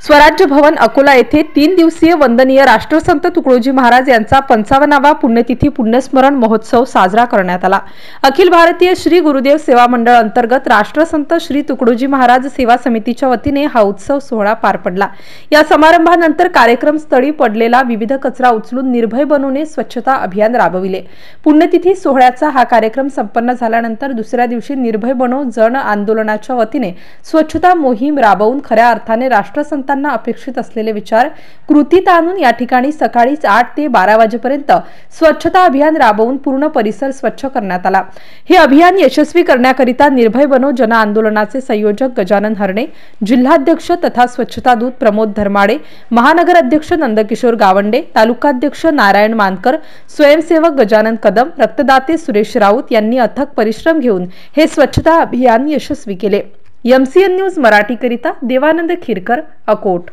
स्वराज्य भवन अकोला येथे 3 दिवसीय वंदनीय राष्ट्रसंत तुकडोजी महाराज यांचा 55वा पुण्यतिथी पुण्यस्मरण महोत्सव साजरा करण्यात आला। अखिल भारतीय श्री गुरुदेव सेवा मंडळ अंतर्गत राष्ट्रसंत श्री तुकडोजी महाराज सेवा समितीच्या वतीने हा उत्सव सोहळा पार पडला। या समारंभानंतर कार्यक्रम स्थळी पडलेला विविध कचरा उचलून निर्भय बनवणे स्वच्छता अभियान राबविले। पुण्यतिथी सोहळ्याचा हा कार्यक्रम संपन्न झाल्यानंतर दुसऱ्या दिवशी निर्भय बनव जन आंदोलनाच्या वतीने स्वच्छता मोहीम राबवून खऱ्या अर्थाने राष्ट्रसंत अपेक्षित असलेले विचार कृतीत आणून या ठिकाणी सकाळी 8 ते 12 वाजेपर्यंत स्वच्छता अभियान राबवून पूर्ण परिसर स्वच्छ करण्यात आला। हे अभियान यशस्वी करण्याकरिता निर्भय बनो जन आंदोलनाचे संयोजक गजानन हरणे, जिल्हाध्यक्ष तथा स्वच्छता दूत प्रमोद धर्माडे, महानगर अध्यक्ष नंदकिशोर गावंडे, तालुकाध्यक्ष नारायण मानकर, स्वयंसेवक गजानन कदम, रक्तदाते सुरेश राऊत यांनी अथक परिश्रम घेऊन हे स्वच्छता अभियान यशस्वी केले। MCN न्यूज मराठी करिता देवानंद खिरकर, अकोट।